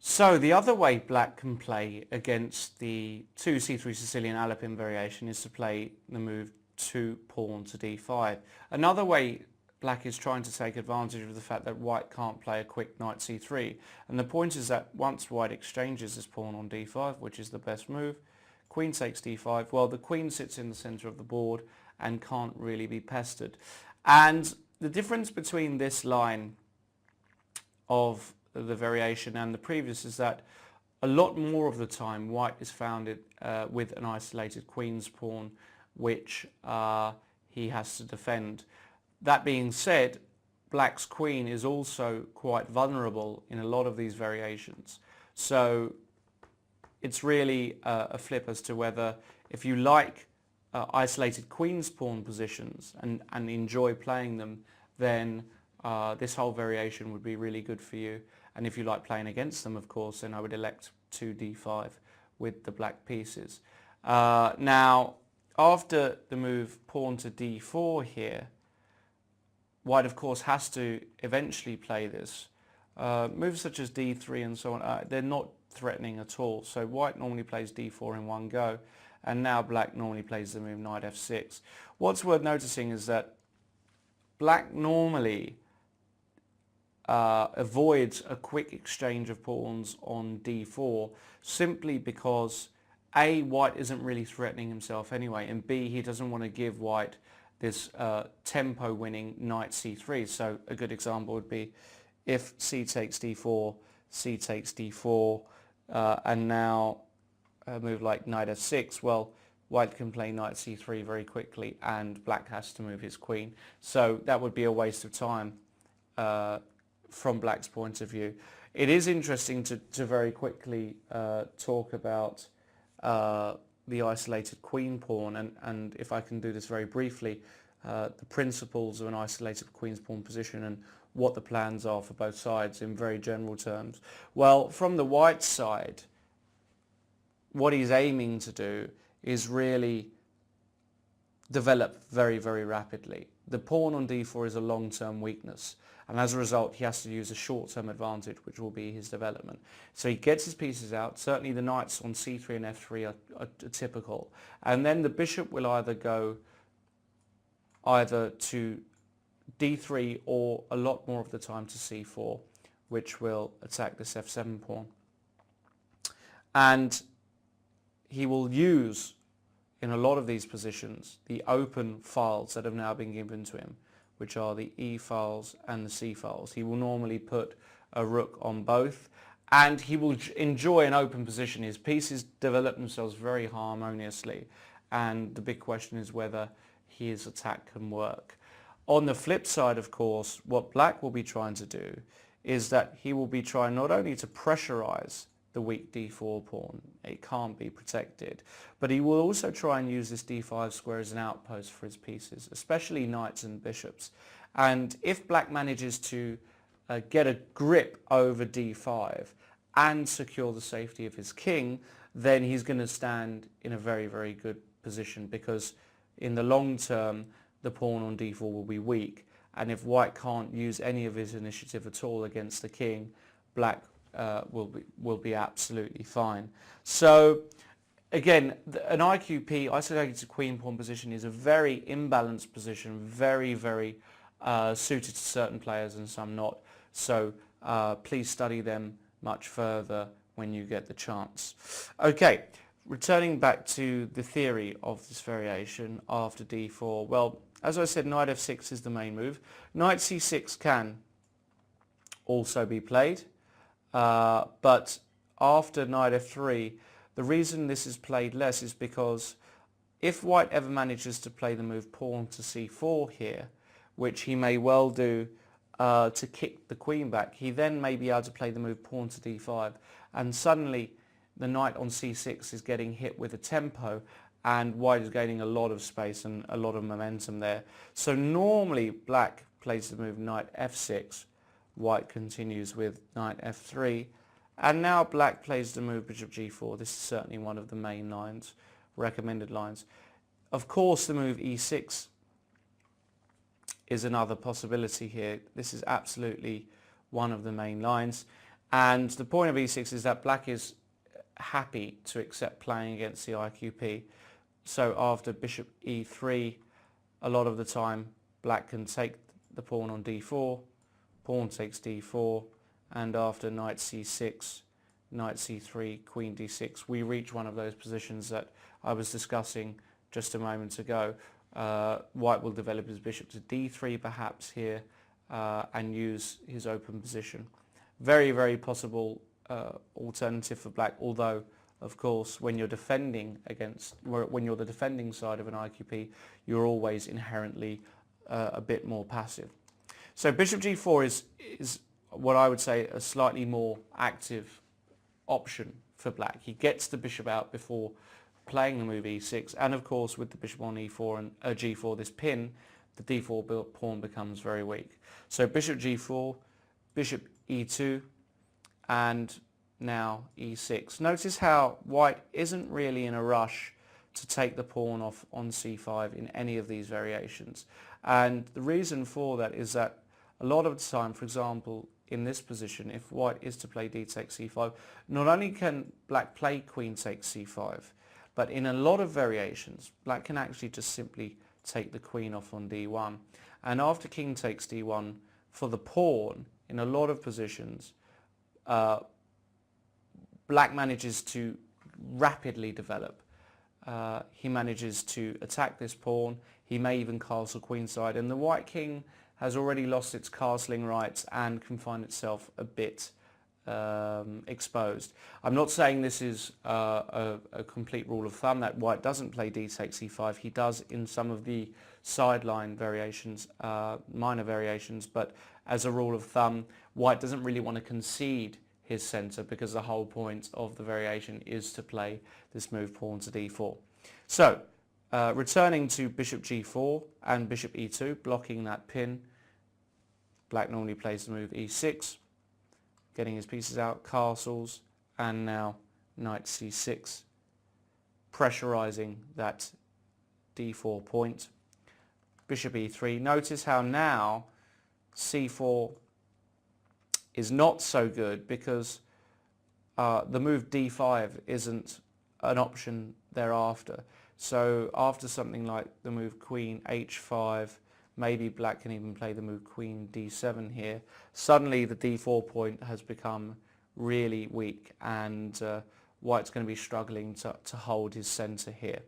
So the other way black can play against the 2c3 Sicilian alapin variation is to play the move 2 pawn to d5. Another way black is trying to take advantage of the fact that white can't play a quick knight c3, and the point is that once white exchanges this pawn on d5, which is the best move, queen takes d5, well, the queen sits in the center of the board and can't really be pestered. And the difference between this line of the variation and the previous is that a lot more of the time white is found with an isolated queen's pawn which he has to defend. That being said, black's queen is also quite vulnerable in a lot of these variations. So it's really a flip as to whether, if you like isolated queen's pawn positions and enjoy playing them, then this whole variation would be really good for you. And if you like playing against them, of course, then I would elect 2d5 with the black pieces. Now, after the move pawn to d4 here, white, of course, has to eventually play this. Moves such as d3 and so on, they're not threatening at all. So white normally plays d4 in one go, and now black normally plays the move knight f6. What's worth noticing is that black normally avoids a quick exchange of pawns on d4 simply because A, white isn't really threatening himself anyway, and B, he doesn't want to give white this tempo winning knight c3. So a good example would be if c takes d4, c takes d4, and now a move like knight f6, well, white can play knight c3 very quickly and black has to move his queen. So that would be a waste of time from black's point of view. It is interesting to very quickly talk about the isolated queen pawn, and if I can do this very briefly, the principles of an isolated queen's pawn position and what the plans are for both sides in very general terms. Well, from the white side, what he's aiming to do is really develop very, very rapidly. The pawn on d4 is a long-term weakness, and as a result he has to use a short-term advantage, which will be his development. So he gets his pieces out. Certainly the knights on c3 and f3 are typical, and then the bishop will either go either to d3 or a lot more of the time to c4, which will attack this f7 pawn. And he will use, in a lot of these positions, the open files that have now been given to him, which are the E files and the C files. He will normally put a rook on both, and he will enjoy an open position. His pieces develop themselves very harmoniously, and the big question is whether his attack can work. On the flip side, of course, what black will be trying to do is that he will be trying not only to pressurize the weak d4 pawn, it can't be protected, but he will also try and use this d5 square as an outpost for his pieces, especially knights and bishops. And if black manages to get a grip over d5 and secure the safety of his king, then he's going to stand in a very, very good position, because in the long term the pawn on d4 will be weak, and if white can't use any of his initiative at all against the king, black will be absolutely fine. So again, an IQP, isolated queen pawn position, is a very imbalanced position, very, very suited to certain players and some not. So please study them much further when you get the chance. Okay, returning back to the theory of this variation after d4, well, as I said, knight f6 is the main move. Knight c6 can also be played. But after knight f3, the reason this is played less is because if white ever manages to play the move pawn to c4 here, which he may well do to kick the queen back, he then may be able to play the move pawn to d5, and suddenly the knight on c6 is getting hit with a tempo, and white is gaining a lot of space and a lot of momentum there. So normally black plays the move knight f6, white continues with knight f3, and now black plays the move bishop g4. This is certainly one of the main lines, recommended lines. Of course, the move e6 is another possibility here. This is absolutely one of the main lines, And the point of e6 is that black is happy to accept playing against the IQP. So after bishop e3, a lot of the time black can take the pawn on d4, pawn takes d4, and after knight c6, knight c3, queen d6, we reach one of those positions that I was discussing just a moment ago. White will develop his bishop to d3 perhaps here and use his open position. Very, very possible alternative for black, although of course when you're defending when you're the defending side of an IQP, you're always inherently a bit more passive. So bishop g4 is what I would say a slightly more active option for black. He gets the bishop out before playing the move e6, and of course with the bishop on e4 and g4, this pin, the d4 pawn becomes very weak. So bishop g4, bishop e2, and now e6. Notice how white isn't really in a rush to take the pawn off on c5 in any of these variations, and the reason for that is that a lot of the time, for example, in this position, if white is to play d takes c5, not only can black play queen takes c5, but in a lot of variations, black can actually just simply take the queen off on d1. And after king takes d1, for the pawn, in a lot of positions, black manages to rapidly develop. He manages to attack this pawn. He may even castle queenside, and the white king has already lost its castling rights and can find itself a bit exposed. I'm not saying this is a complete rule of thumb that white doesn't play d takes c5. He does in some of the sideline variations, minor variations, but as a rule of thumb, white doesn't really want to concede his centre because the whole point of the variation is to play this move pawn to d4. So returning to bishop g4 and bishop e2, blocking that pin, black normally plays the move e6, getting his pieces out, castles, and now knight c6, pressurizing that d4 point. Bishop e3. Notice how now c4 is not so good because the move d5 isn't an option thereafter. So after something like the move queen h5, maybe black can even play the move queen d7 here. Suddenly the d4 point has become really weak, and white's going to be struggling to hold his centre here.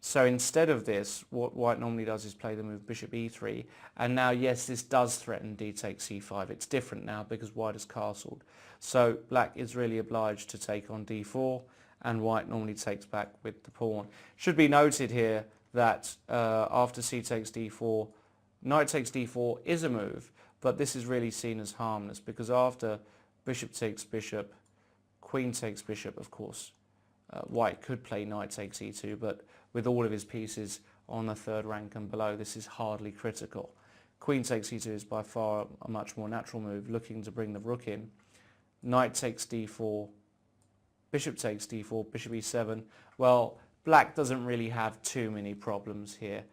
So instead of this, what white normally does is play the move bishop e3, and now yes, this does threaten d takes c5. It's different now because white has castled. So black is really obliged to take on d4, and white normally takes back with the pawn. Should be noted here that after c takes d4, knight takes d4 is a move, but this is really seen as harmless because after bishop takes bishop, queen takes bishop, of course, white could play knight takes e2, but with all of his pieces on the third rank and below, this is hardly critical. Queen takes e2 is by far a much more natural move, looking to bring the rook in. Knight takes d4, bishop takes d4, bishop e7. Well, black doesn't really have too many problems here.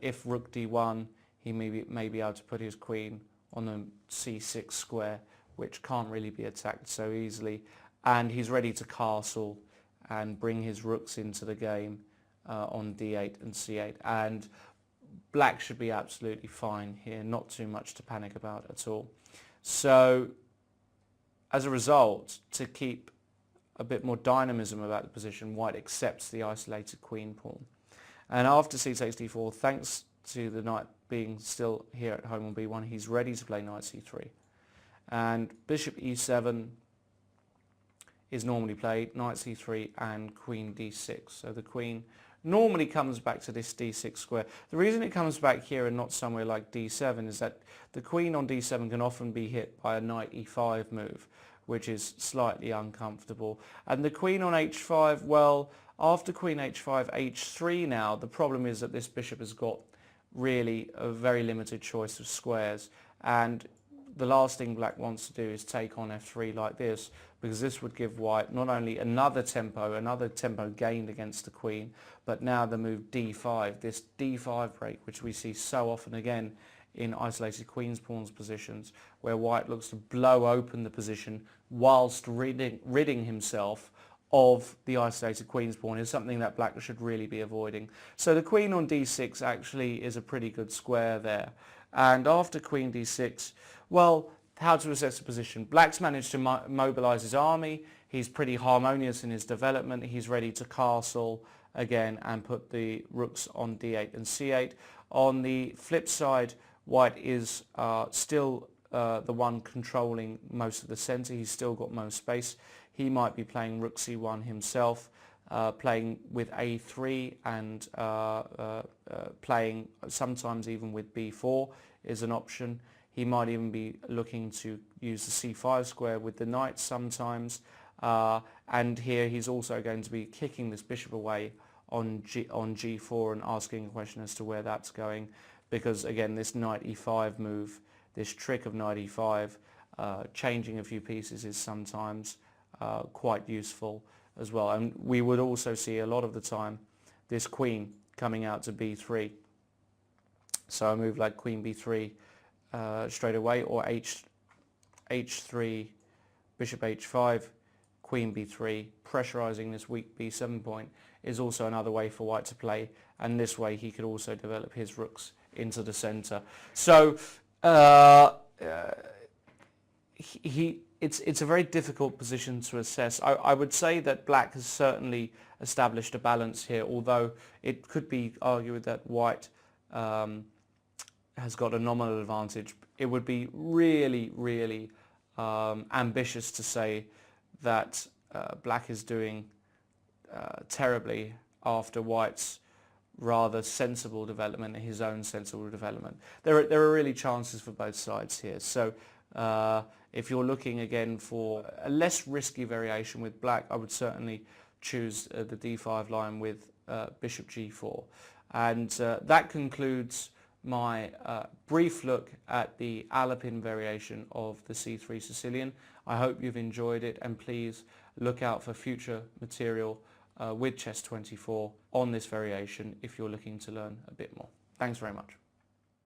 If rook d1, he may be able to put his queen on the c6 square, which can't really be attacked so easily, and he's ready to castle and bring his rooks into the game on d8 and c8, and black should be absolutely fine here, not too much to panic about at all. So as a result, to keep a bit more dynamism about the position, white accepts the isolated queen pawn. And after c takes d4, thanks to the knight being still here at home on b1, he's ready to play knight c3. And bishop e7 is normally played, knight c3 and queen d6. So the queen normally comes back to this d6 square. The reason it comes back here and not somewhere like d7 is that the queen on d7 can often be hit by a knight e5 move, which is slightly uncomfortable. And the queen on h5, well, after queen h5, h3 now, the problem is that this bishop has got really a very limited choice of squares, and the last thing black wants to do is take on f3 like this, because this would give white not only another tempo gained against the queen, but now the move d5, this d5 break, which we see so often again in isolated queen's pawns positions, where white looks to blow open the position whilst ridding himself of the isolated queen's pawn is something that black should really be avoiding. So the queen on d6 actually is a pretty good square there. And after queen d6, well, how to assess the position? Black's managed to mobilize his army. He's pretty harmonious in his development. He's ready to castle again and put the rooks on d8 and c8. On the flip side, white is still the one controlling most of the centre. He's still got most space. He might be playing rook c1 himself, playing with a3 and playing sometimes even with b4 is an option. He might even be looking to use the c5 square with the knight sometimes. And here he's also going to be kicking this bishop away on g4 and asking a question as to where that's going, because again this knight e5 move, this trick of knight e5, changing a few pieces is sometimes quite useful as well. And we would also see a lot of the time this queen coming out to b3. So a move like queen b3 straight away, or h3, bishop h5, queen b3, pressurizing this weak b7 point is also another way for white to play, and this way he could also develop his rooks into the center. So it's a very difficult position to assess. I would say that black has certainly established a balance here, although it could be argued that white has got a nominal advantage. It would be really, really ambitious to say that black is doing terribly after white's rather sensible development, his own sensible development. There are really chances for both sides here. So if you're looking again for a less risky variation with black, I would certainly choose the d5 line with bishop g4. And that concludes my brief look at the alapin variation of the c3 Sicilian. I hope you've enjoyed it, and please look out for future material with Chess24 on this variation if you're looking to learn a bit more. Thanks very much.